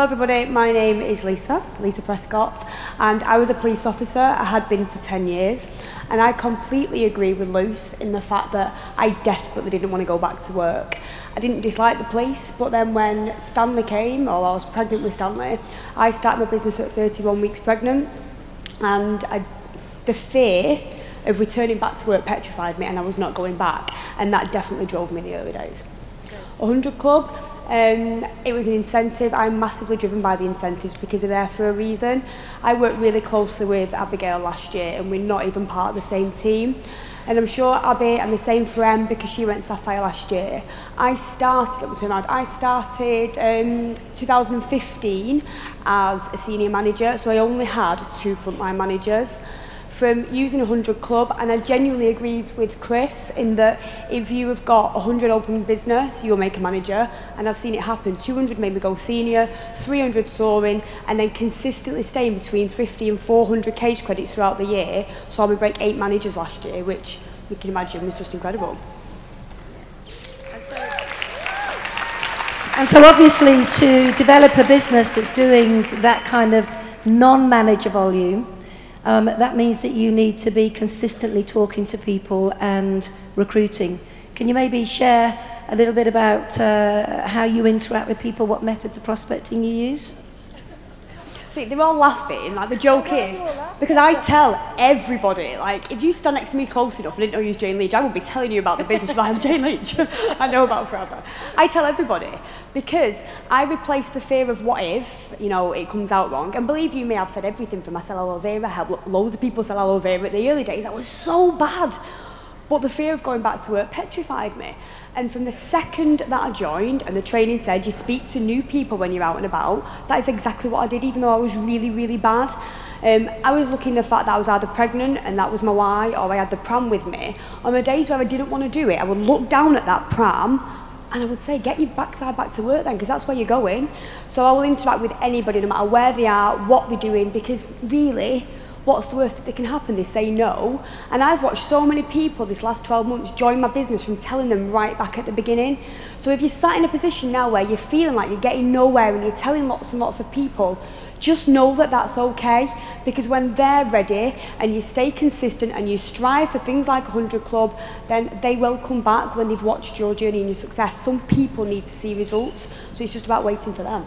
Hello everybody, my name is Lisa Prescott, and I was a police officer. I had been for 10 years, and I completely agree with Luce in the fact that I desperately didn't want to go back to work. I didn't dislike the police, but then when Stanley came, or I was pregnant with Stanley, I started my business at 31 weeks pregnant, and the fear of returning back to work petrified me, and I was not going back, and that definitely drove me in the early days. 100 Club, it was an incentive. I'm massively driven by the incentives because they're there for a reason. I worked really closely with Abigail last year, and we're not even part of the same team. And I'm sure Abby, and the same for Em because she went Sapphire last year. I started 2015 as a senior manager, so I only had 2 frontline managers. From using 100 Club, and I genuinely agreed with Chris in that if you have got 100 open business, you'll make a manager, and I've seen it happen. 200 made me go senior, 300 soaring, and then consistently staying between 50 and 400 case credits throughout the year, so I would break 8 managers last year, which you can imagine was just incredible. And so obviously to develop a business that's doing that kind of non-manager volume, that means that you need to be consistently talking to people and recruiting. Can you maybe share a little bit about how you interact with people, what methods of prospecting you use? See, they're all laughing, like the joke is, because I tell everybody, like, if you stand next to me close enough and didn't know you was Jane Leach, I would be telling you about the business, but I'm Jane Leach. I know about forever. I tell everybody, because I replace the fear of what if, you know, it comes out wrong. And believe you me, I've said everything from I sell aloe vera, I helped loads of people sell aloe vera. In the early days, that was so bad. But the fear of going back to work petrified me. And from the second that I joined, and the training said you speak to new people when you're out and about, that is exactly what I did, even though I was really, really bad. I was looking at the fact that I was either pregnant, and that was my why, or I had the pram with me. On the days where I didn't want to do it, I would look down at that pram, and I would say, get your backside back to work then, because that's where you're going. So I will interact with anybody, no matter where they are, what they're doing, because really, what's the worst that can happen? They say no. And I've watched so many people this last 12 months join my business from telling them right back at the beginning. So if you're sat in a position now where you're feeling like you're getting nowhere and you're telling lots and lots of people, just know that that's okay, because when they're ready and you stay consistent and you strive for things like 100 Club, then they will come back when they've watched your journey and your success. Some people need to see results, so it's just about waiting for them.